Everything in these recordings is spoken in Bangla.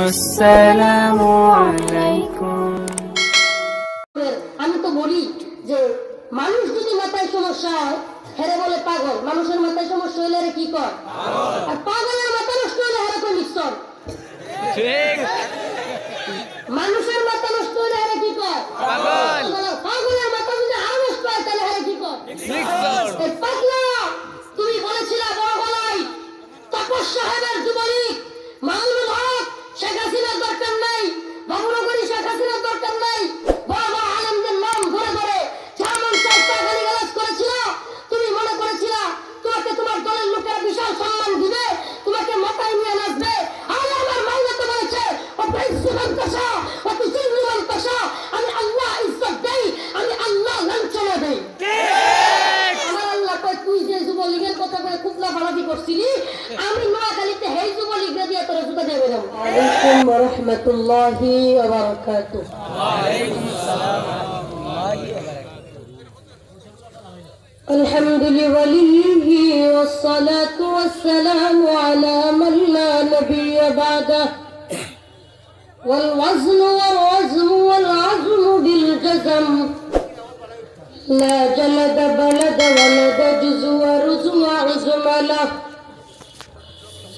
আসসালামু আলাইকুম। আমি তো বলি যে মানুষ যদি মাথায় সমস্যা হয় হেরে বলে পাগল, মানুষের মাথায় সমস্যা হলে কি কর, আর পাগলের মাথা নষ্ট হলে হেরে কই নিশ্চয়। মানুষের মাথা নষ্ট হলে হেরে কি কর, পাগলের মাথা যদি আরো নষ্ট হয় তাহলে হেরে কি কর। পাগলা তুমি বলেছিলা বড় গলায় তাপস সাহেবের যুবলীগ মামুনুল হক শেখ হাসিনার দরকার নাই, বাবুনগরী শেখ হাসিনার দরকার নাই, বাবা আলেমদের নাম ধরে ধরে যেমন চারটা গালিগালাজ করেছিল, তুমি মনে করেছিলা তোমাকে তোমার দলের লোকেরা বিশাল সম্মান দিবে, তোমাকে মাথায় নিয়ে নাচবে। আর আমার মাইনা তো বলেছে ও প্রিন্সিপাল তাসা ও তুসিলুল তাসা, আমি আল্লাহ ইজ্জত দেই, আমি আল্লাহ লাঞ্ছনা দেই। আমার আল্লাহ কয় তুই যে যুবলীগের কথা বলে খুব লাফালাফি করছিলি, আমি নোয়াখালীতে হেই যুবলীগরা দিয়ে তোর জুতা দেবে না। আলাইকুম ওয়া রাহমাতুল্লাহি ওয়া বারাকাতুহু। ওয়া আলাইকুম আসসালাম ওয়া রাহমাতুল্লাহি ওয়া বারাকাতুহু। আলহামদুলিল্লাহি ওয়াসসালাতু ওয়াসসালামু আলা মান লা নাবিয়্যা বা'দাহু ওয়াল ওয়াজনু ওয়াল ওয়াজমু ওয়াল আযমু বিল জাযম لا جلد بلد ولد جزو ورزم عزم له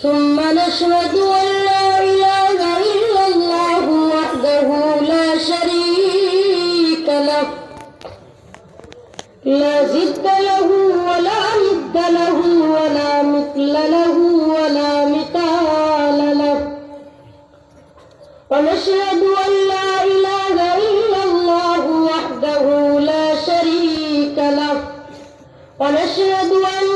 ثم نشهد أن لا إله إلا الله وحده لا شريك له لا ضد له ولا ند له ولا مثل له ولا مثال له ونشهد أن لا إله إلا الله وحده لا شريك له ونشهد أن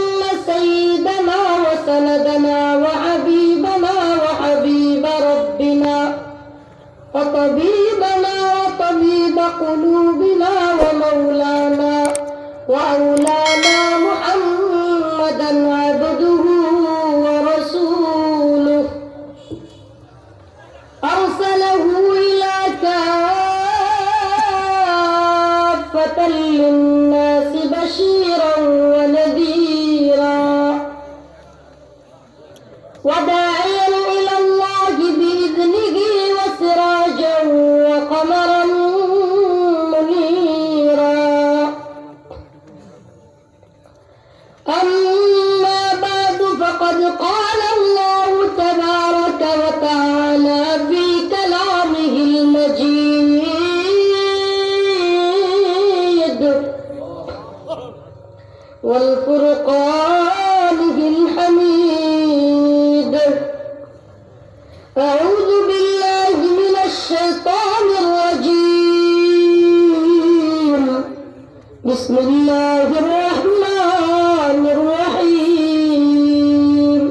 سيدنا وسندنا وحبيبنا وحبيب ربنا وطبيبنا وطبيب قلوبنا ومولانا وأولانا محمدا عبده ورسوله أرسله إلى كافة للناس بشيرا ونذيرا وداعيا إلى الله بإذنه وسراجا وقمرا منيرا. أما بعد فقد قال الله تبارك وتعالى في كلامه المجيد والفرقانه الحميد. أعوذ بالله من الشيطان الرجيم. بسم الله الرحمن الرحيم.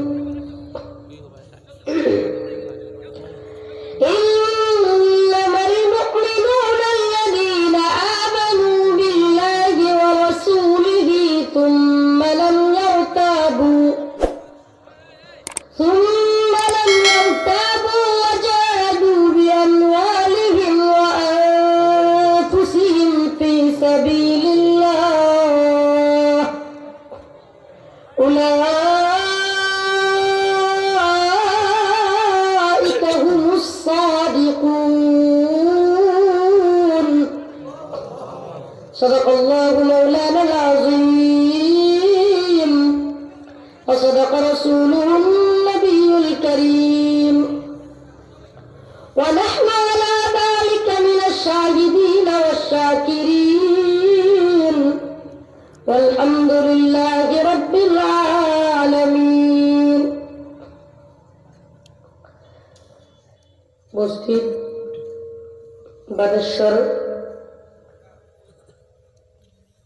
إنما المؤمنون الذين آمنوا بالله ورسوله ثم لم يرتابوا وجاهدوا بأموالهم وأنفسهم في سبيل الله أولئك هم الصادقون. صدق الله مولانا العظيم وصدق رسوله النبي الكريم ونحن على ذلك من الشاهدين والشاكرين والحمد لله رب العالمين. উপস্থিত বাদেশ্বর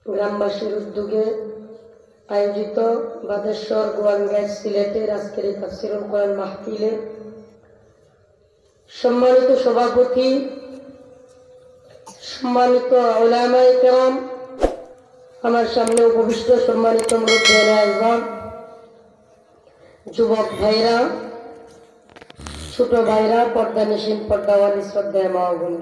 গ্রামবাসীর উদ্যোগে আয়োজিত বাদেশ্বর গোয়ালগাঁও সিলেটের আজকের এই তাফসীরুল কোরআন মাহফিলে সম্মানিত সভাপতি, সম্মানিত উলামায়ে কেরাম, আমার সামনে উপবিষ্ট সম্মানিত মুরব্বিয়ানে আযম, যুবক ভাইরা, ছোট ভাইরা, পর্দানিশীন পর্দাওয়ালি শ্রদ্ধেয় মা ও বোন,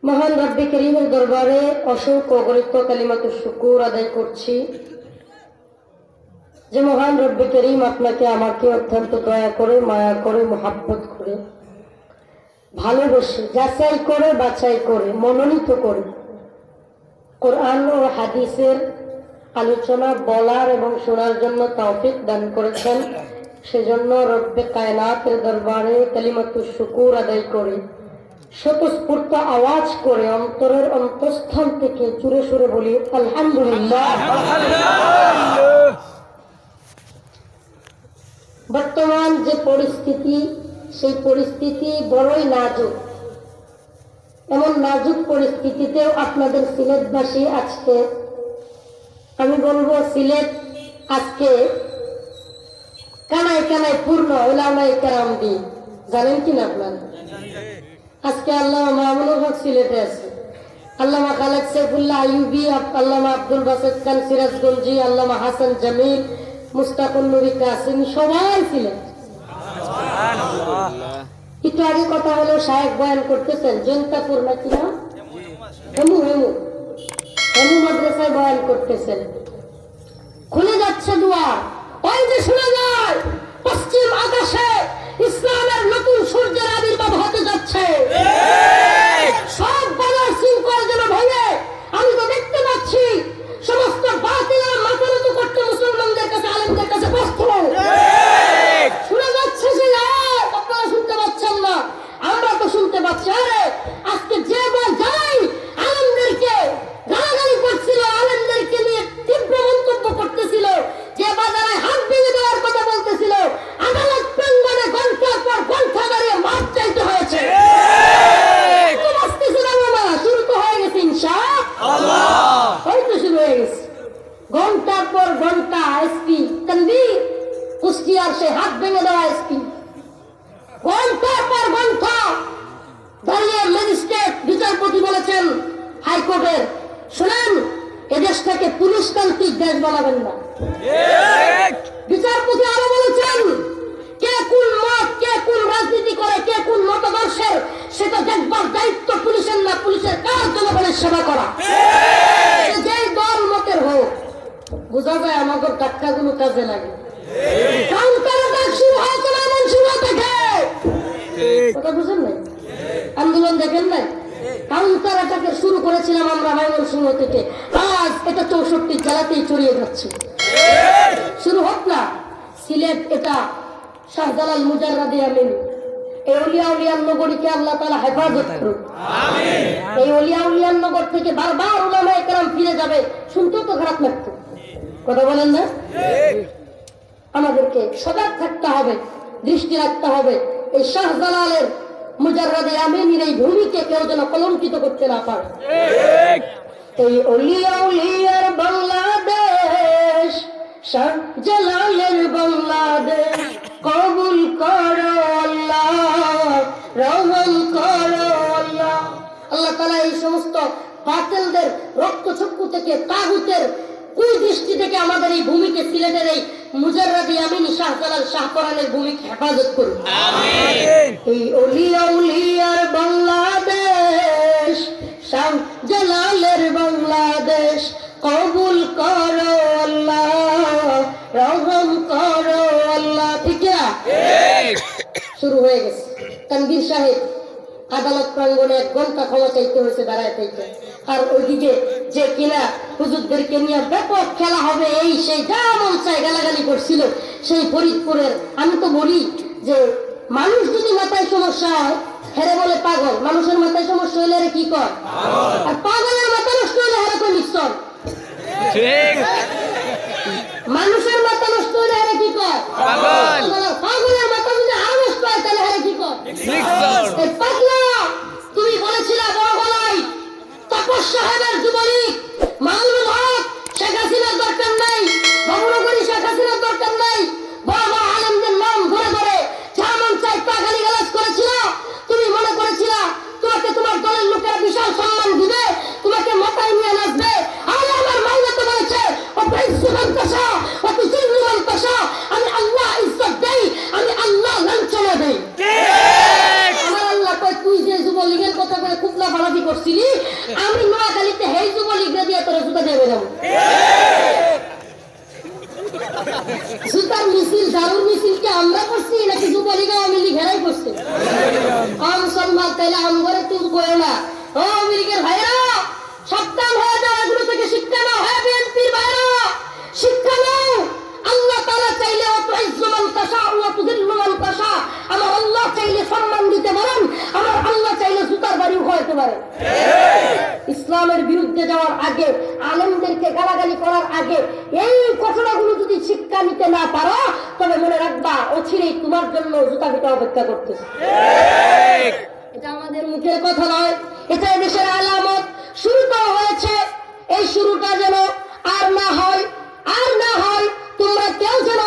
মহান রব্বে করিমের দরবারে অসংখ্য অগণিত কালিমাতুশ শুকুর আদায় করছি। যে মহান রব্বে করিম আপনাকে আমাকে অত্যন্ত দয়া করে, মায়া করে, মোহাব্বত করে, ভালোবেসে, যাচাই করে, বাছাই করে, মনোনীত করে কোরআন ও হাদিসের আলোচনা বলার এবং শোনার জন্য তৌফিক দান করেছেন। সেজন্য রব্বে কায়নাতের দরবারে কালিমাতুশ শুকুর আদায় করে, স্বতঃস্ফূর্ত আওয়াজ করে, অন্তরের অন্তঃস্থল থেকে জুড়ে সুরে বলি আলহামদুলিল্লাহ। বর্তমান যে পরিস্থিতি, সেই পরিস্থিতি বড়ই নাজুক। এমন নাজুক পরিস্থিতিতেও আপনাদের সিলেটবাসী আজকে, আমি বলবো সিলেট আজকে কানায় কানায় পূর্ণ ওলামায়ে কেরাম দিয়ে, জানেন কিনা আপনারা? আজকে আল্লামা মামুনুল হক সিলেটে আছে, আল্লামা খালেদ সাইফুল্লাহ আইয়ুবী, আল্লামা আব্দুল বাসেত খান সিরাজগঞ্জি, আল্লামা হাসান জামিল, মুস্তাকুন নবী কাসিমি, সবাই ছিলেন। একটু আগে কথা হলো, শায়েখ বয়ান করতেছেন জৈন্তাপুর নাকি না, হেমু হেমু হেমু মাদ্রাসায় বয়ান করতেছেন। খুলে যাচ্ছে দুয়ার, ওই যে শোনা যায় পশ্চিম আকাশে ইসলামের নতুন সূর্যের আবির্ভাব হতে যাচ্ছে। সব বাধার শৃঙ্খল যেন ভেঙে, আমি তো দেখতে পাচ্ছি সমস্ত বাতিলের মাথা নত করতে মুসলমানদের কাছে, আলেমদের কাছে প্রস্তুত। শুনে যাচ্ছে যে আপনারা শুনতে পাচ্ছেন না, আমরা তো শুনতে পাচ্ছি। আরে আজকে যে বল যাই আলেমদেরকে গালাগালি করছিল, আলেমদেরকে নিয়ে তীব্র মন্তব্য করতেছিল, যে বাজারে হাত ভেঙে দেওয়ার কথা বলতেছিল, আদালত প্রাঙ্গণে ঘন্টার পর ঘন্টা দাঁড়িয়ে মাপ চাইতে হয়েছে। শুরু তো হয়ে গেছে ইনশাআল্লাহ, হয়তো শুরু হয়ে গেছে। ঘন্টার পর ঘন্টা এসপি তানভীর কুষ্টিয়ার সে হাত ভেঙে দেওয়া এসপি, ঘন্টার পর ঘন্টা দাঁড়িয়ে ম্যাজিস্ট্রেট বিচারপতি বলেছেন হাইকোর্টের, শুনেন এদেশটাকে পুলিশতান্ত্রিক দেশ বানাবেন না। বিচারপতি আরো বলেছেন কে কোন মত, কে কোন রাজনীতি করে, কে কোন মতাদর্শের, সেটা দেখবার দায়িত্ব পুলিশের না, পুলিশের কাজ জনগণের সেবা করা। যেই দল মতের হোক, বোঝা যায় আমাদের টাটকাগুলো কাজে লাগে। কথা বুঝেন নাই? আন্দোলন দেখেন নাই? কাউন্টার অ্যাটাকের শুরু করেছিলাম আমরা ময়মনসিংহ থেকে, আজ এটা 64 জেলাতেই ছড়িয়ে যাচ্ছে। শুরু হোক না, সিলেট এটা শাহজালাল মুজাররাদে আমিন, এই অলিয়া উলিয়ার নগরীকে আল্লাহ তাআলা হেফাজত করুন। এই অলিয়া উলিয়ার নগর থেকে বারবার উলামায়ে কেরাম ফিরে যাবে, শুনতেও তো খারাপ লাগতো। কথা বলেন না? আমাদেরকে সজাগ থাকতে হবে, দৃষ্টি রাখতে হবে, এই শাহজালালের মুজাররাদে আমিনের এই ভূমিকে কেউ যেন কলঙ্কিত করতে না পারে। এই অলিয়া উলিয়ার বাংলাদেশ, শাহজালালের বাংলাদেশ, কবুল করো আল্লাহ, রহম করো আল্লাহ। আল্লাহ তাআলা এই সমস্ত বাতিলদের রক্তচক্ষু থেকে, তাগুতের কুদৃষ্টি থেকে আমাদের এই ভূমিকে, সিলেটের এই মুজাররাদে আমিন শাহজালাল শাহপরানের ভূমিকে হেফাজত করুন। আমিন। এই অলিয়া উলিয়ার বাংলাদেশ, শাহজালালের বাংলাদেশ, কবুল করো আল্লাহ, রহম করো আল্লাহ। ঠিক আছে, শুরু হয়ে গেছে। তানভীর সাহেব আদালত প্রাঙ্গণে 1 ঘন্টা ক্ষমা চাইতে হয়েছে দাঁড়ায় থেকে, আর ওইদিকে যে কিনা হুজুরদেরকে নিয়ে ব্যাপক খেলা হবে, এই সেই যা মন চায় গালাগালি করছিল, সেই ফরিদপুরের। আমি তো বলি যে মানুষ যদি মাথায় সমস্যা হয় হেরে বলে পাগল, মানুষের মাথায় সমস্যা হইলে আরে কি কর, আর পাগলের মাথা নষ্ট হইলে হেরে কই নিশ্চয়। মানুষের মাথা নষ্ট হইলে হেরে কি কর, পাগলের মাথা যদি আরো নষ্ট হয় তাহলে হেরে কি কর। পাগলা তুমি বলেছিলা বড় গলায় তাপস সাহেবের যুবলীগ, মামুনুল হক, শেখ হাসিনার দরকার নাই, বাবুনগরী শেখ হাসিনার দরকার নাই, বড় বড় আলেমদের নাম ধরে ধরে যা মন চাই তা গালিগালাজ করেছিল। তুমি মনে করেছিলা তোমাকে তোমার দলের লোকেরা বিশাল সম্মান দিবে, তোমাকে মাথায় নিয়ে নাচবে। আমার মাওলা তো বলেছে ও প্রিন্সিপাল কাছে ও তুই করে না। ও আমেরিকার ভাইরা, সাবধান হয়ে যাও, এগুলো থেকে শিক্ষা নাও। হ্যাঁ বিএনপির ভাইরা, শিক্ষা নাও। আল্লাহ তাআলা চাইলে তুইজ্জু মান তাশা ওয়া তুযিল্লু মান তাশা। আমার আল্লাহ চাইলে সম্মান দিতে পারেন, আমার আল্লাহ চাইলে জুতার বাড়ি উঠাইতে পারেন। ইসলামের বিরুদ্ধে যাওয়ার আগে, আলেমদেরকে গালাগালি করার আগে এই ঘটনাগুলো যদি শিক্ষা নিতে না পারো, তবে মনে রাখবা অচিরেই তোমার জন্য জুতা পিটা অপেক্ষা করতেছে। এটা আমাদের মুখের কথা নয়, এটা দেশের আলামত। শুরুটা হয়েছে, এই শুরুটা যেন আর না হয়, আর না হয়। তোমরা কেউ যেন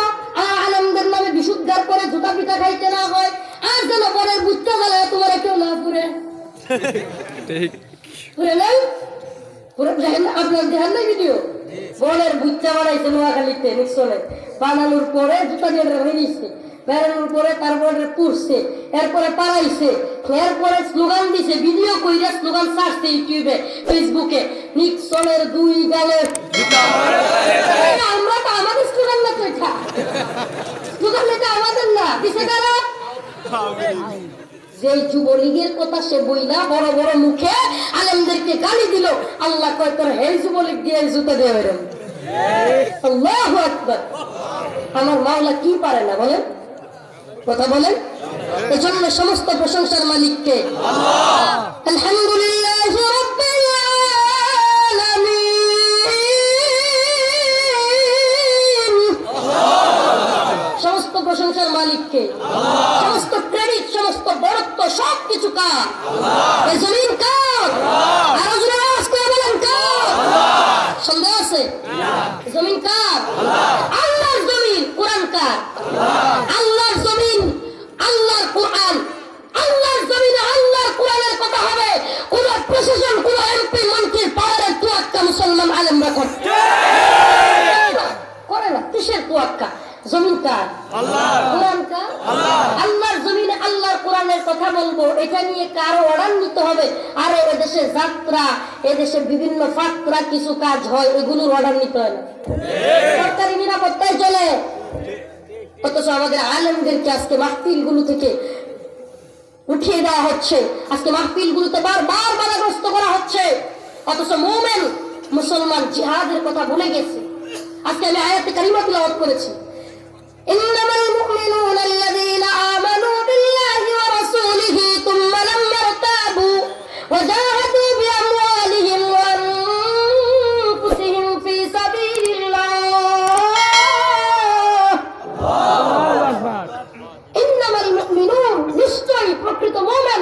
আলেমদের নামে বিশুদ্ধার করে জুতা পিটা খাইতে না হয়, আর যেন পরের বুঝতে গেলে তোমার কেউ না পুরে পুরে নেই। আপনার দেখেন না ভিডিও, বলের বুচ্চা বানাইছে নোয়াখালীতে নিক্সনে, বানানোর পরে জুতা দিয়ে হয়ে নিচ্ছে, বেড়ানোর পরে তারপরে পুষছে, এরপরে পালাইছে, এরপরে স্লোগান দিছে, ভিডিও কইরা স্লোগান ছাড়ছে ইউটিউবে ফেসবুকে, নিক্সনের 2 গালে। আমরা তো আমাদের স্লোগান না, তো এটা স্লোগান এটা আমাদের না, দিছে কারা? যে যুবলীগের কথা সে বইলা বড় বড় মুখে আলেমদেরকে গালি দিল, আল্লাহ কয় তোর হে যুবলীগ দিয়ে জুতা দিয়ে বেরোন। আল্লাহু আকবার। আমার মাওলা কি পারে না বলেন, কথা বলেন। এজন্য সমস্ত প্রশংসার মালিককে আল্লাহ। আলহামদুলিল্লাহ রাব্বিল আলামিন। সমস্ত প্রশংসার মালিককে আল্লাহ। সমস্ত ক্রেডিট, সমস্ত বরত্ব, সবকিছু কার? আল্লাহ। এই জমিন কার? আল্লাহ। আর জোরে আওয়াজ করে বলেন কার? আল্লাহ। সন্দেহ আছে? না। জমিন কার? আল্লাহ। আল্লাহর জমিন, কোরআন কার? আল্লাহ। আল্লাহর জমিন, আল্লাহর কোরআন। আল্লাহর জমিনে আল্লাহর কোরআনের কথা হবে, কোন প্রশাসন, কোন এমপি মন্ত্রীর পাওয়ারের তোয়াক্কা মুসলমান আলেমরা করে না। কিসের তোয়াক্কা? জমিন কার? আল্লাহ। কোরআন কার? আল্লাহ। আল্লাহর জমিনে আল্লাহর কোরআনের কথা বলবো, এটা নিয়ে কারো অর্ডার নিতে হবে। আরে এদেশে যাত্রা, এদেশে বিভিন্ন ফাত্রা কিছু কাজ হয়, এগুলোর অর্ডার নিতে হয় না, সরকারি নিরাপত্তায় চলে। অথচ আমাদের আলেমদেরকে আজকে মাহফিলগুলো থেকে উঠিয়ে দেওয়া হচ্ছে, আজকে মাহফিলগুলোতে বারবার বাধাগ্রস্ত করা হচ্ছে। অথচ মুমিন মুসলমান জিহাদের কথা ভুলে গেছে। আজকে আমি আয়াতে কারিমা তিলাওয়াত করেছি, إنما المؤمنون الذين آمنوا بالله ورسوله ثم لم يرتابوا وجاهدوا بأموالهم وأنفسهم في سبيل الله. إنما المؤمنون নিশ্চয়ই প্রকৃত মুমিন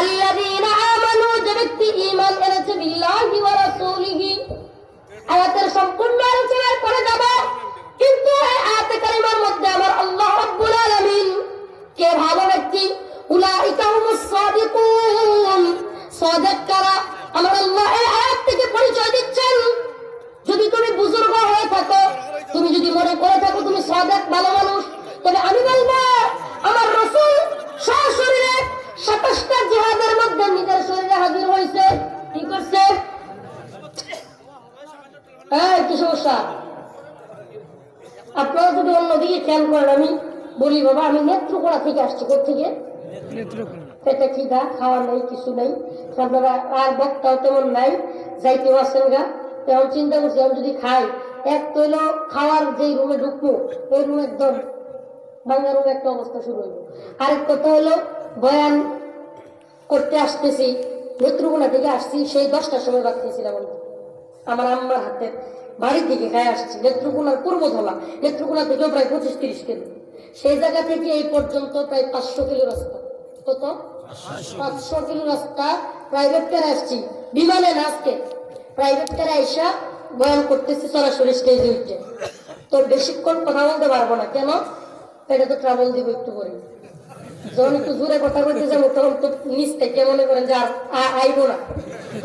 الذين آمنوا যে ব্যক্তি ঈমান এনেছে বিল্লাহি ওয়া রাসূলিহি। আয়াতের সম্পূর্ণ আলোচনার পরে যাব, কিন্তু এই আয়াতে কারিমার মধ্যে আমার আল্লাহ রাব্বুল আলামিন কে ভালো ব্যক্তি, উলাইকা হুমুস সাদিকুন, সাদিক কারা? আমার আল্লাহ এই আয়াত থেকে পরিচয় দিচ্ছেন। যদি তুমি বুজুর্গ হয়ে থাকো, তুমি যদি মনে করে থাকো তুমি সাদিক ভালো মানুষ, তবে আমি বলবো আমার রাসূল সশরীরে 27টা জিহাদের মধ্যে নিজের শরীরে হাজির হয়েছে। কি করছে? কি সমস্যা? আপনারা যদি অন্যদিকে খেয়াল করেন, আমি বলি বাবা আমি নেত্রকোনা থেকে আসছি। কোথেকে? পেটে খিদা, খাওয়া নেই, কিছু নেই, আপনারা আর বক্তাও তেমন নাই, যাইতেও আসেন গা। তেমন চিন্তা করছি আমি যদি খাই, এক তো হলো খাওয়ার যেই রুমে ঢুকবো ওই রুমে একদম বাংলা রুমে একটা অবস্থা শুরু হইল। আরেক কথা হলো বয়ান করতে আসতেছি, নেত্রকোনা থেকে আসছি, সেই 10টার সময় ভাত খেয়েছিলাম আমার আম্মার হাতে, বাড়ির দিকে খাই আসছি। নেত্রকোনার পূর্বধলা, নেত্রকোনা থেকেও প্রায় 25-30 কিলো, সেই জায়গা থেকে এই পর্যন্ত প্রায় 500 কিলো রাস্তা। কত? 500 কিলো রাস্তা প্রাইভেট কারে আসছি, বিমানে না, আজকে প্রাইভেট কারে আইসা বয়ান করতেছি সরাসরি স্টেজে উঠে। তো বেশিক্ষণ কথা বলতে পারবো না, কেন? এটা তো ট্রাভেল দিব একটু করে, যখন একটু জোরে কথা বলতে যাবো তখন তো নিচ থেকে মনে করেন যে আর আইবো না,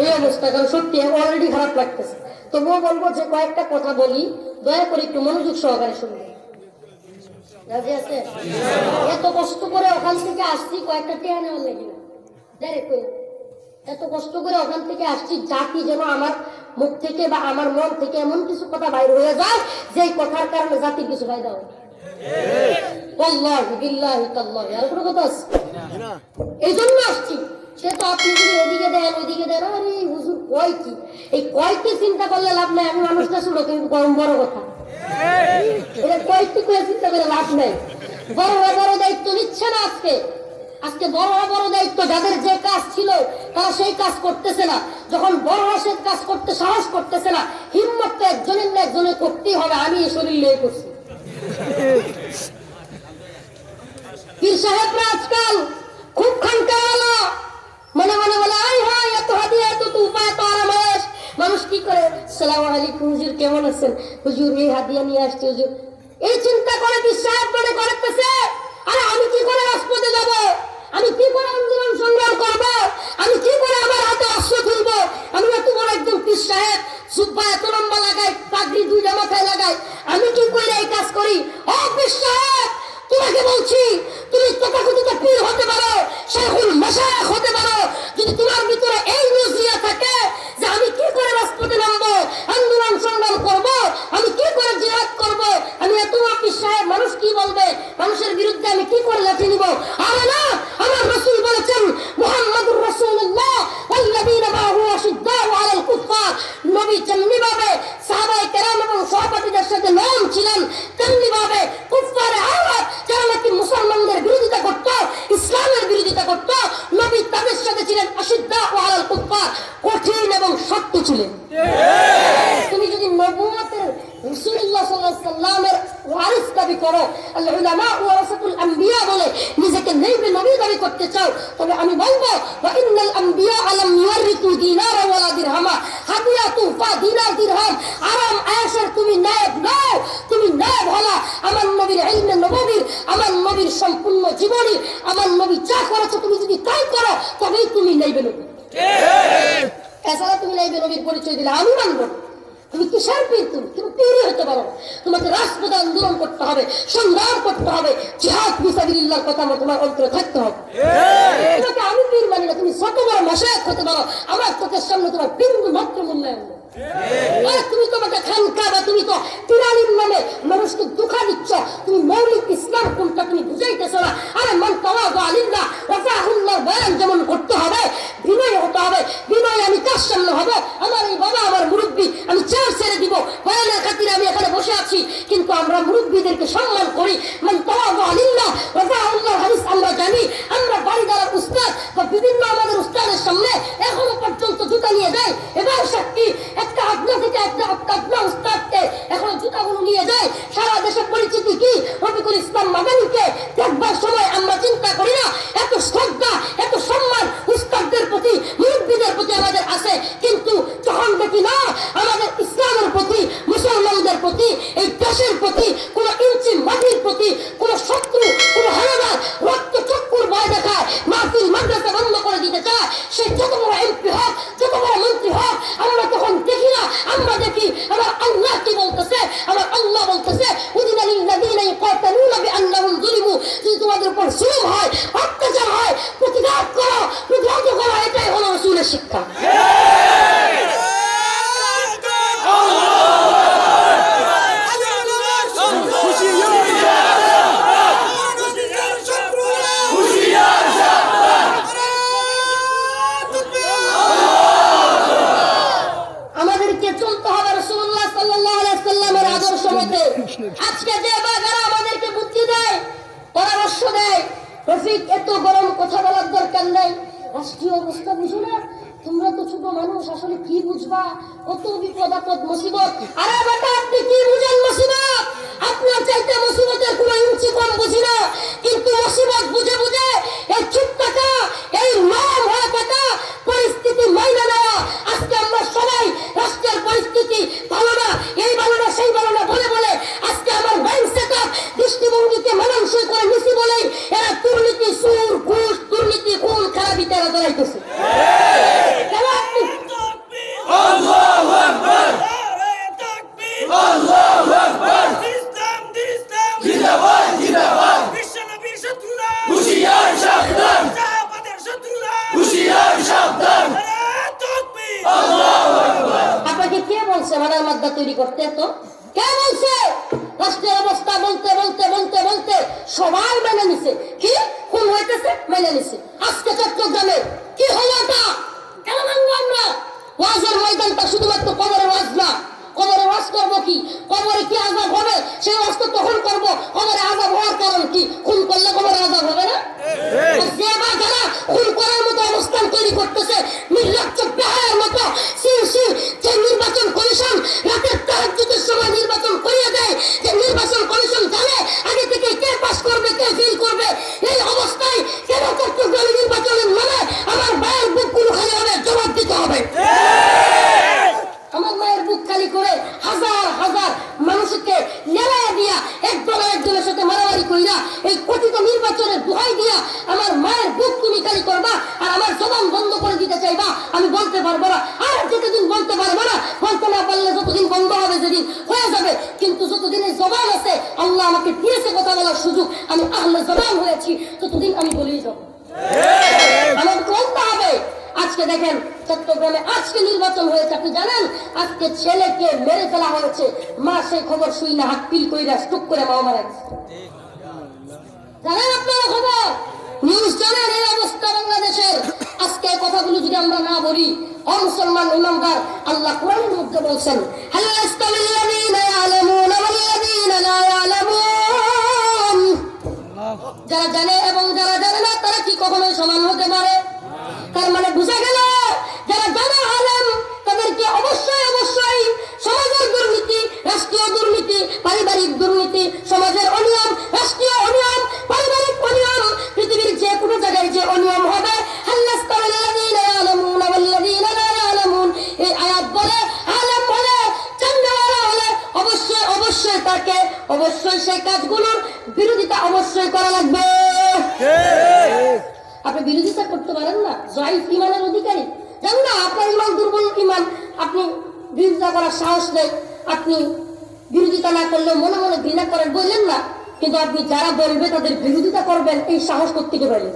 এই অবস্থা। কারণ সত্যি অলরেডি খারাপ লাগতেছে। তবুও বলবো যে কয়েকটা কথা বলি, দয়া করে একটু মনোযোগ সহকারে শুনবে। রাজি আছে? এত কষ্ট করে ওখান থেকে আসছি, কয়েকটা টেয়া নেওয়ার লাগি না, ডাইরেক্ট এত কষ্ট করে ওখান থেকে আসছি, জাতি যেন আমার মুখ থেকে বা আমার মন থেকে এমন কিছু কথা বাইর হয়ে যায় যে কথার কারণে জাতির কিছু ফায়দা হয়। এই জন্য আসছি। সে তো আপনি যদি এদিকে দেন ওইদিকে দেন, আরে হুজুর কয় কি, এই কয় কি চিন্তা করলে লাভ নাই। আমি মানুষটা শুনো কিন্তু কম বড় কথা, এটা কয়েকটি করে চিন্তা করে লাভ নেই। বড় বড় দায়িত্ব নিচ্ছে না আজকে। আজকে বড় বড় দায়িত্ব যাদের যে কাজ ছিল তারা সেই কাজ করতেছে না। যখন বড় সে কাজ করতে সাহস করতেছে না, হিম্মতটা একজনের না একজনের করতেই হবে। আমি এই শরীর নিয়ে করছি। পীর সাহেবরা আজকাল খুব খানকাওয়ালা, মনে মনে বলে আই হয় এত হাদিয়া এত তুফা এত আরামায়েশ। মানুষ কি করে, সালাম আলাইকুম হুজুর কেমন আছেন, হুজুর এই হাদিয়া নিয়ে আসছে হুজুর। এই চিন্তা করে পীর সাহেব মনে করতেছে আরে আমি কি করে রাজপথে যাব, আমি কি করে আন্দোলন সংগ্রাম করব, আমি কি করে আমার হাতে অস্ত্র তুলবো। আমি এত বড় একজন পীর সাহেব, সুব্বা এত লম্বা লাগাই, পাগড়ি দুইটা মাথায় লাগাই, আমি কি করে এই কাজ করি। ও পীর সাহেব তোমাকে বলছি, তুমি তথাকথিত পীর হতে পারো, শাইখুল মাশায়েখ হতে পারো, যদি তোমার ভিতরে এই নজরিয়া থাকে যে আমি কি করে রাজপথে নামবো, আন্দোলন সংগ্রাম করব, আমি কি করে জিহাদ করব, আমি এত পীর সাহেব, মানুষ কি বলবে, মানুষের বিরুদ্ধে আমি কি করে লাঠি নিব। আরে না, আমার রাসূল বলেছেন মুহাম্মাদুর রাসূলুল্লাহ ওয়াল্লাযীনা মাআহু আশিদ্দাউ আলাল কুফফার। নবী যেমনি ভাবে সাহাবায়ে কেরাম এবং সহপাঠীদের সাথে নরম ছিলেন, তেমনি ভাবে কুফফারে আরব যারা নাকি মুসলমানদের বিরোধিতা করত, ইসলামের বিরোধিতা করত, নবী তাদের সাথে ছিলেন আশিদ্দাউ আলাল কুফফার, কঠিন এবং শক্ত ছিলেন। তুমি যদি নবুয়তের রাসূলুল্লাহ সাল্লাল্লাহু আলাইহি ওয়াসাল্লামের ওয়ারিস দাবি করো, আল উলামা ওয়ারাসাতুল আম্বিয়া বলে নিজেকে নবী নবী দাবি করতে চাও, তবে আমি বলবো ওয়া ইন্নাল আম্বিয়া আলাম ইউরিতু দিনারা ওয়ালা দিরহামা। হাদিয়া তুফা দিনার দিরহাম আরাম আয়েশের তুমি নায়েব নও, তুমি নায়েব হলা আমার নবীর ইলমে নববীর, আমার নবীর সম্পূর্ণ জীবনী, আমার নবী যা করেছে তুমি যদি তাই করো তবেই তুমি নাইবে নবী। এছাড়া তুমি নাইবে নবীর পরিচয় দিলে আমি মানব। তুমি কিসের পীর, তুমি পীরই হতে পারো। তোমাকে রাজপথে আন্দোলন করতে হবে, সংগ্রাম করতে হবে, জিহাদ ফিসাবিলিল্লাহর কথা তোমার অন্তরে থাকতে হবে। তোমাকে আমি পীর মানি না, তুমি যত বড় মাশায়েখ হতে পারো, আমার চোখের সামনে তোমার বিন্দু মাত্র মূল্যায়ন নেই। তুমি তোমাকে খানকা বা তুমি তো পীরালিম নামে মানুষকে দুঃখা দিচ্ছ, তুমি মৌলিক ইসলাম কোনটা তুমি বুঝাইতেছো না। আরে মান তাওয়াদা লিল্লাহ রাফাহুল্লাহ বয়ান যেমন করতে হবে, বিনয় হতে হবে। বিনয় আমি কার সামনে হব, আমার এই বাবা আমার মুরব্বী, আমি চেয়ার ছেড়ে দিব, বয়ানের খাতিরে আমি এখানে বসে আছি, কিন্তু আমরা মুরব্বীদেরকে সম্মান করি। মান তাওয়াদা লিল্লাহ রাফাহুল্লাহ হাদিস আমরা জানি। আমরা বাড়িদার উস্তাদ বা বিভিন্ন আমাদের উস্তাদের সামনে এখনো পর্যন্ত জুতা নিয়ে যাই। এবার সাক্ষী একটা আপনা থেকে আপনা উস্তাদকে এখন জুতাগুলো নিয়ে যায়। সারা দেশের পরিচিতি কি রফিকুল ইসলাম মাদানীকে দেখবার সময় আমরা চিন্তা করি না এত শ্রদ্ধা এত সম্মান উস্তাদদের প্রতি মুরব্বীদের প্রতি আমাদের আছে, কিন্তু যখন দেখি না আমাদের ইসলামের প্রতি মুসলমানদের প্রতি এই দেশের প্রতি কোন ইঞ্চি মাটির প্রতি কোন শত্রু কোন হানাদার রক্ত চক্ষুর ভয় দেখায়, মাহফিল মাদ্রাসা বন্ধ করে দিতে চায়, সে যত বড় এমপি হোক যত বড় মন্ত্রী হোক, আমরা তখন দেখি না, আমরা দেখি আমার আল্লাহ কি বলতেছে। আমার আল্লাহ বলতেছে উদিনা লিল্লাযীনা ইয়াকাতালুনা বিআন্নাহুম যুলিমু, যদি তোমাদের উপর জুলুম হয় অত্যাচার হয় প্রতিবাদ করো, প্রতিহত করো, এটাই হলো রাসূলের শিক্ষা। আমাদেরকে চলতে হবে রাসূলুল্লাহ সাল্লাল্লাহু আলাইহি ওয়াসাল্লামের আদর্শ মতে। আজকে যে বাগারা আমাদেরকে বুদ্ধি দেয়, পরামর্শ দেয়, রফিক এত গরম কথা বলার দরকার নেই, রাষ্ট্রীয় অবস্থা বুঝো না, তোমরা তো ছোট মানুষ, আসলে কি বুঝবা, কত বিপদ আপদ মুসিবত। আরে বেটা আপনি কি বুঝেন মুসিবত? আপনার চাইতে মুসিবতের কোনো ইঞ্চি কম বুঝি না, কিন্তু মুসিবত বুঝে বুঝে এই চুপ থাকা, এই নরম হয়ে থাকা, পরিস্থিতি মাইনা নেওয়া। আজকে আমরা সবাই রাষ্ট্রের পরিস্থিতি ভালো না, এই ভালো না সেই ভালো না বলে বলে আজকে আমার মাইন্ড সেটআপ দৃষ্টিভঙ্গিকে মানানসই করে নিছি বলেই এরা দুর্নীতি সুর ঘুষ দুর্নীতি খুন খারাপি তারা ধরাইতেছে। আল্লাহু আকবার, আল্লাহু আকবার, ইসলাম জিন্দাবাদ জিন্দাবাদ, বিশ্বনবীর শত্রুরা হুঁশিয়ার সাবধান, সাহাবাদের শত্রুরা হুঁশিয়ার সাবধান, তাকবীর আল্লাহু আকবার। আপনাকে কে বলছে মাদার মাদ্দা তৈরি করতে? তো কে বলছে? রাষ্ট্রের অবস্থা বলতে বলতে বলতে বলতে সবাই মেনে নিছে। কি খুন হইতেছে মেনে নিছে। আজকে চট্টগ্রামে কি জবান বন্ধ করে দিতে চাইবা, আমি বলতে পারবো না। আর যতদিন বলতে পারবো না, বলতে না পারলে যতদিন বন্ধ হবে যেদিন হয়ে যাবে। কিন্তু যতদিন এই জবান আছে, আল্লাহ আমাকে দিয়েছে কথা বলার সুযোগ, আমি আহলে জবান হয়েছি, ততদিন আমি বলেই যাবো। আমার বলতে হবে। আজকে দেখেন চট্টগ্রামে আজকে নির্বাচন হয়েছে, আপনি জানেন আজকে ছেলেকে মেরে ফেলা হয়েছে, মা সেই খবর শুই না হাত পিল কইরা স্টুক করে মা মারা গেছে। জানেন আপনারা খবর, নিউজ জানেন এই অবস্থা বাংলাদেশের। আজকে কথাগুলো যদি আমরা না বলি, ও মুসলমান ইমানদার, আল্লাহ কোরআনের মধ্যে বলছেন, হাল ইয়াস্তামিল্লাযীনা ইয়ালামুনা ওয়াল্লাযীনা লা ইয়ালামুন, যারা জানে এবং যারা জানে না তারা কি কখনোই সমান হতে পারে? তার মানে বুঝা গেল যারা জানা আলেম তাদেরকে অবশ্যই অবশ্যই সমাজের দুর্নীতি, রাষ্ট্রীয় দুর্নীতি, পারিবারিক দুর্নীতি, সমাজের অনিয়ম, রাষ্ট্রীয় অনিয়ম, পারিবারিক অনিয়ম, পৃথিবীর যে কোনো জায়গায় যে অনিয়ম হবে, এই আয়াত বলে আলেম বলে চান্দাওয়ালা হলে অবশ্যই অবশ্যই তাকে অবশ্যই সেই কাজগুলোর বিরোধিতা অবশ্যই করা লাগবে। আপনি বিরোধিতা করতে পারেন না, জয়ীফ ইমানের অধিকারী। জান না আপনার ইমান দুর্বল ইমান, আপনি বিরোধিতা করার সাহস নেই, আপনি বিরোধিতা না করলেও মনে মনে ঘৃণা করেন, বললেন না, কিন্তু আপনি যারা বলবে তাদের বিরোধিতা করবেন, এই সাহস করতে পারেন।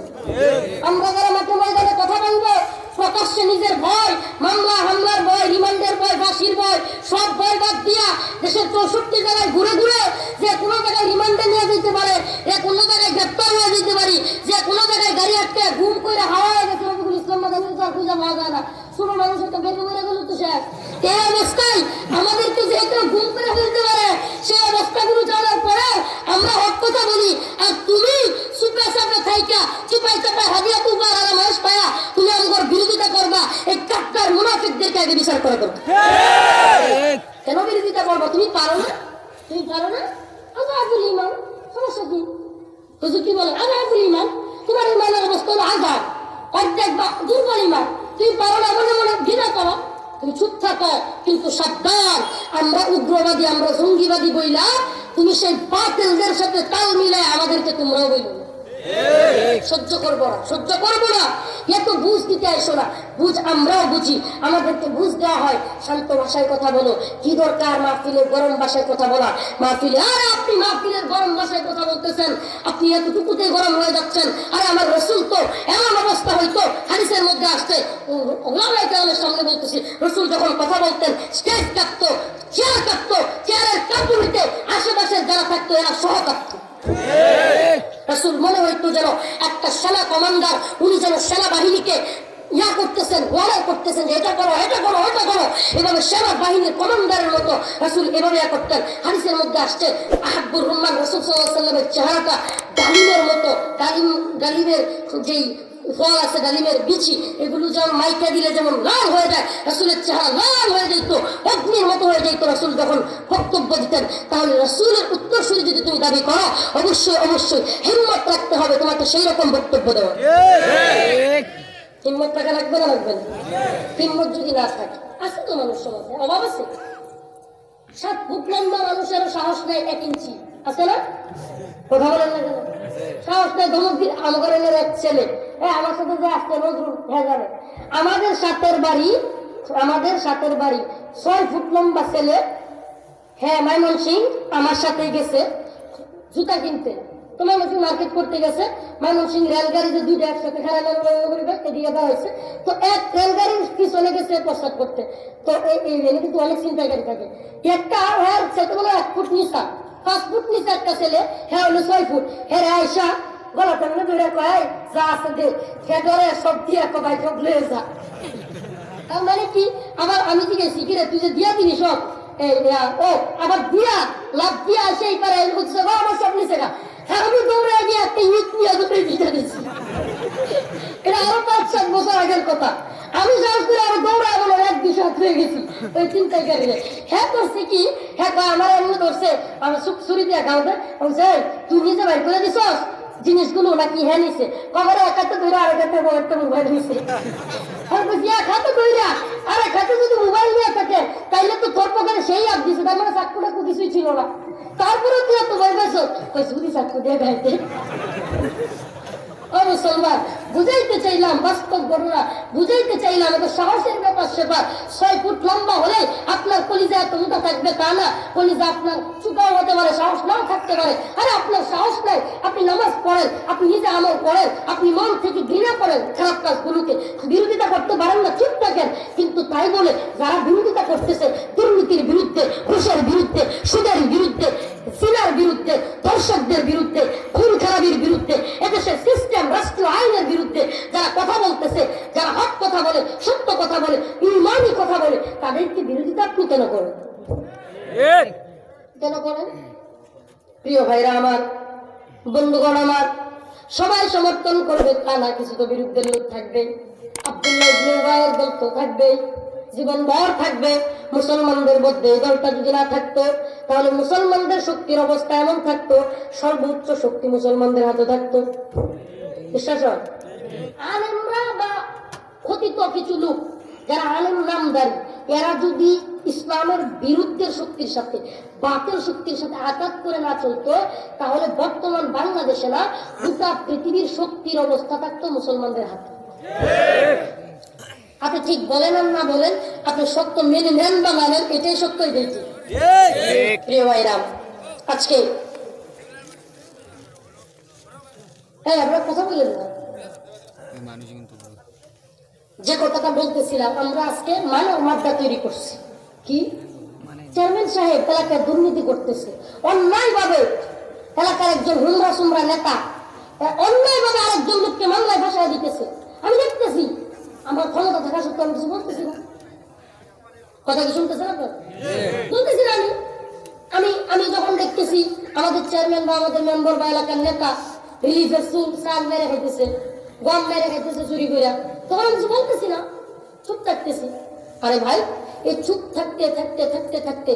আমরা যারা মাঠে ময়দানে কথা বলবো, প্রকাশ্যে নিজের ভয়, মামলা হামলার ভয়, রিমান্ডের ভয়, ফাঁসির ভয়, সব ভয় বাদ দিয়া দেশের 64 জায়গায় ঘুরে ঘুরে যে কোনো জায়গায় রিমান্ডে নিয়ে যেতে পারে, যে কোনো জায়গায় গ্রেপ্তার হয়ে যেতে পারি, যে কোনো জায়গায় গাড়ি আটকে গুম করে হাওয়া হয়ে গেছে, রবিকুল ইসলাম মাদানির তো আর খুঁজে পাওয়া যায় না, শুনো মানুষের তো বেঁধে বেড়ে গেল তো শেষ। এই অবস্থায় আমাদেরকে যে কেউ গুম করে ফেলতে পারে, সেই অবস্থাগুলো জানার পরে আমরা হক কথা বলি, আর তুমি সুপে চাপে থাইকা চিপাই চাপাই হাদিয়া তুবার আর মানুষ পায়া তুমি আমার বিরোধিতা করবা, এই কাট্টার মুনাফিকদেরকে আগে বিচার করে করবা। কেন বিরোধিতা করবা? তুমি পারো না, তুমি পারো না। আজাবুল ইমান, সমস্যা কি? হুজুর কি বলে? আজাবুল ইমান, তোমার ইমানের অবস্থা হলো আজাব, অর্ধেক বা দুর্বল ইমান, তুমি পারো না, মনে মনে ঘৃণা করো, তুমি চুপ থাকো। কিন্তু সাবধান, আমরা উগ্রবাদী, আমরা জঙ্গিবাদী বইলা তুমি সেই বাতিলদের সাথে তাল মিলায় আমাদেরকে তোমরাও বইল না। সহ্য করবো না, সহ্য করবো না। এত বুঝ দিতে আসো না, বুঝ আমরাও বুঝি, আমাদেরকে বুঝ দেওয়া হয়। শান্ত ভাষায় কথা বলো, কি দরকার মাহফিলের গরম ভাষায় কথা বলা? মাহফিলে আরে আপনি মাহফিলের গরম ভাষায় কথা বলতেছেন, আপনি এতটুকুতে গরম হয়ে যাচ্ছেন। আরে আমার রসুল তো এমন অবস্থা হইতো, হাদিসের মধ্যে আসছে, ওলামায়ে কেরামের সামনে বলতেছি, রসুল যখন কথা বলতেন স্টেজ কাঁপতো, চেয়ার কাঁপতো, চেয়ারের কাঁপুনিতে আশেপাশের যারা থাকতো এরা সহ কাঁপতো। রাসূল মনে হইতো যেন একটা সেনা কমান্ডার, উনি যেন সেনাবাহিনীকে ইয়া করতেছেন, ওয়ার্ডার করতেছেন যে এটা করো, এটা করো, এটা করো। এভাবে সেনাবাহিনীর কমান্ডারের মতো রাসূল এভাবে ইয়া করতেন। হাদিসের মধ্যে আসছে আহাব্বুর রহমান রাসূল সাল্লাল্লাহু আলাইহি ওয়াসাল্লামের চেহারাটা ডালিমের মতো, ডালিমের যেই ফল আছে, ডালিমের বিচি, এগুলো যেমন মাইকা দিলে যেমন লাল হয়ে যায়, রাসূলের চেহারা লাল হয়ে যেত, অগ্নির মতো হয়ে যেত রাসূল যখন বক্তব্য দিতেন। তাহলে রাসূলের উত্তরসূরি যদি তুমি দাবি করো, অবশ্যই অবশ্যই হিম্মত রাখতে হবে তোমাকে সেই রকম বক্তব্য দেওয়া। হিম্মত টাকা লাগবে না, লাগবে না? হিম্মত যদি না থাকে, আছে তো মানুষ সমাজে অভাব আছে, 7 ফুট লম্বা মানুষেরও সাহস নেই 1 ইঞ্চি, আছে না? কথা বলেন না কেন? সাহস নেই। ধমক দিন আমাদের এক ছেলে, হ্যাঁ আমার সাথে যে আসছে নজরুল, হ্যাঁ জানে আমাদের সাথের বাড়ি 6 ফুট লম্বা ছেলে, হ্যাঁ ময়মনসিং আমার সাথে গেছে জুতা কিনতে, তো ময়মনসিং মার্কেট করতে গেছে, ময়মনসিং রেলগাড়িতে দুইটা একসাথে খেলা এদিকে দেওয়া হয়েছে, তো এক রেলগাড়ির পিছনে গেছে প্রস্তাব করতে। তো এই রেলে কিন্তু অনেক চিন্তাকারী থাকে, একটা হ্যাঁ সেটা বলে 1 ফুট নিচা, 5 ফুট নিচে একটা ছেলে, হ্যাঁ হলো 6 ফুট, হ্যাঁ আয়সা গলাটা মানে ধরে কয় যা আছে দে, হ্যাঁ ধরে সব দিয়ে কবাই সব লয়ে যা। তার মানে কি? আবার আমি জিজ্ঞেসি কি রে তুই যে দিয়া দিনি সব, ও আবার দিয়া লাভ দিয়া সেই পারে হচ্ছে আমার সব নিচে গা, হ্যাঁ আমি দৌড়ে গিয়ে একটা ইট নিয়ে দৌড়ে দিয়ে দিচ্ছি। এটা আরো 5-7 বছর আগের কথা। আমি সাহস করে আরো দৌড়ায় বলো 1-2 হাত হয়ে গেছি ওই চিন্তায় কারিলে। হ্যাঁ করছে কি, হ্যাঁ আমার এমনি ধরছে, আমি ছুরি দিয়ে গাউতে বলছে তুই নিজে বাইর করে দিছস জিনিসগুলো নাকি হ্যাঁ নিছে, কবরে একাতে ধরে আর একাতে একটা মোবাইল নিছে। খাতে কইরা আরে খাতে যদি মোবাইল নিয়ে থাকে তাইলে তো তোর পকেটে সেই আপ দিছে, তার মানে চাকু টাকু কিছুই ছিল না, তারপরে তুই এত ভয় পেয়েছ ওই যদি চাকু দিয়ে গাইতে। ও মুসলমান, বুঝাইতে চাইলাম বাস্তব ঘটনা, বুঝাইতে চাইলাম এটা সাহসের ব্যাপার সেবার। 6 ফুট লম্বা হলে আপনার কলিজা এত মোটা থাকবে তা না, কলিজা আপনার চুকাও হতে পারে, সাহস নাও থাকতে পারে। আরে আপনার সাহস নাই, আপনি নামাজ পড়েন, আপনি নিজে আমল করেন, আপনি মন থেকে ঘৃণা করেন খারাপ কাজগুলোকে, বিরোধিতা করতে পারেন না, চুপ থাকেন। কিন্তু তাই বলে যারা বিরোধিতা করতেছে দুর্নীতির বিরুদ্ধে, ঘুষের বিরুদ্ধে, সুদের বিরুদ্ধে, জিনার বিরুদ্ধে, দর্শকদের বিরুদ্ধে, খুন খারাপির বিরুদ্ধে, এদেশের সিস্টেম রাষ্ট্রীয় আইনের বিরুদ্ধে যারা কথা বলতেছে, যারা হক কথা বলে, সত্য কথা বলে, ইমানি কথা বলে, তাদেরকে বিরোধিতা আপনি কেন করেন? কেন করেন? প্রিয় ভাইরা আমার, বন্ধুগণ আমার, সবাই সমর্থন করবে তা না, কিছু তো বিরুদ্ধে লোক থাকবে। আব্দুল্লাহ ইবনে উবাইয়ের দল তো থাকবে, জীবনভর থাকবে। মুসলমানদের মধ্যে এই দলটা যদি না থাকতো তাহলে মুসলমানদের শক্তির অবস্থা এমন থাকতো, সর্বোচ্চ শক্তি মুসলমানদের হাতে থাকতো। বিশ্বাস হয়? আলেমরা বা কথিত কিছু লোক যারা আলেম নামদারি, এরা যদি ইসলামের বিরুদ্ধে শক্তির সাথে, বাতিল শক্তির সাথে আঘাত করে না চলতো, তাহলে বর্তমান বাংলাদেশে না গোটা পৃথিবীর শক্তির অবস্থা থাকতো মুসলমানদের হাতে। আপনি ঠিক বলেন আর না বলেন, আপনি সত্য মেনে নেন বা না নেন, এটাই সত্যই দেখি। প্রিয় ভাইরা, আজকে হ্যাঁ আমরা কথা বলেন না, যে কথাটা বলতেছিলাম, আমরা আজকে মানব মাদ্রা তৈরি করছি। কি চেয়ারম্যান সাহেব এলাকায় দুর্নীতি করতেছে অন্যায় ভাবে, এলাকার একজন হুমরা সুমরা নেতা অন্যায় ভাবে আরেকজন লোককে মামলায় ভাষায় দিতেছে। আমি দেখতেছি, আমার ক্ষমতা থাকা সত্ত্বেও আমি কিছু বলতেছি না। কথা কি শুনতেছেন আপনার? শুনতেছি না। আমি যখন দেখতেছি আমাদের চেয়ারম্যান বা আমাদের মেম্বার বা এলাকার নেতা রিলিফের চুল চাল মেরে খাইতেছে, গম মেরে খাইতেছে চুরি করে, তখন আমি কিছু বলতেছি না, চুপ থাকতেছি। আরে ভাই, এই চুপ থাকতে থাকতে থাকতে থাকতে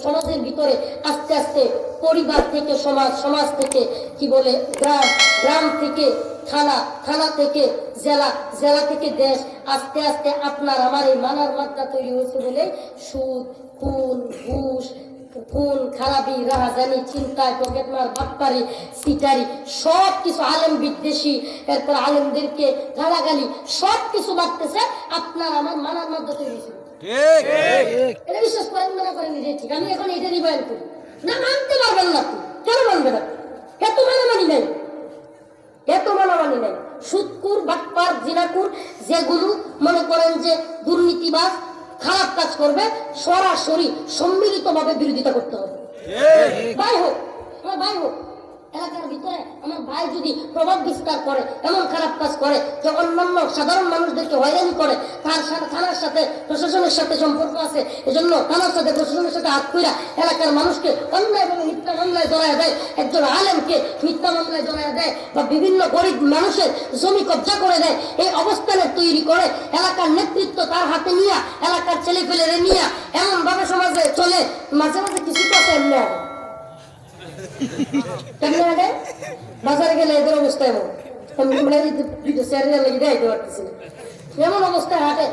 সমাজের ভিতরে আস্তে আস্তে পরিবার থেকে সমাজ, সমাজ থেকে কি বলে গ্রাম, গ্রাম থেকে থানা, থানা থেকে জেলা, জেলা থেকে দেশ, আস্তে আস্তে আপনার আমার এই মানার মাত্রা তৈরি হয়েছে বলে সুদ, খুন, ঘুষ, খুন খারাপি, রাহাজানি, চিন্তায়, পকেটমার, বাটপারি, সিটারি, সব কিছু, আলেম বিদ্বেষী, এরপর আলেমদেরকে গালাগালি, সব কিছু বাড়তেছে আপনার আমার মানার মধ্যে তৈরি হয়েছে। এটা বিশ্বাস করেন না করেন, ঠিক। আমি এখন এটা রিবায়ন করি না, মানতে পারবেন না। কেন মানবেন? এত মানামানি নাই, এত মানামানি নাই। সুদকুর, বাটপার, জিনাকুর, যেগুলো মনে করেন যে দুর্নীতিবাজ, খারাপ কাজ করবে, সরাসরি সম্মিলিত ভাবে বিরোধিতা করতে হবে। ভাই হোক, আমার ভাই হোক, এলাকার ভিতরে আমার ভাই যদি প্রভাব বিস্তার করে, এমন খারাপ কাজ করে যে অন্যান্য সাধারণ মানুষদেরকে হয়রানি করে, তার সাথে থানার সাথে প্রশাসনের সাথে সম্পর্ক আছে, এজন্য থানার সাথে প্রশাসনের সাথে হাত কইরা এলাকার মানুষকে অন্যায়ভাবে মিথ্যা মামলায় জড়ায় দেয়, একজন আলেমকে মিথ্যা মামলায় জড়ায় দেয়, বা বিভিন্ন গরিব মানুষের জমি কব্জা করে দেয়। এই অবস্থানে তৈরি করে এলাকার নেতৃত্ব তার হাতে নিয়ে, এলাকার ছেলেপেলেরে নিয়ে এমন ভাবে সমাজে চলে, মাঝে মাঝে কিছু তো আছে এমনি বাজারে গেলে এদের অবস্থা এমন, এমন অবস্থায় হাটে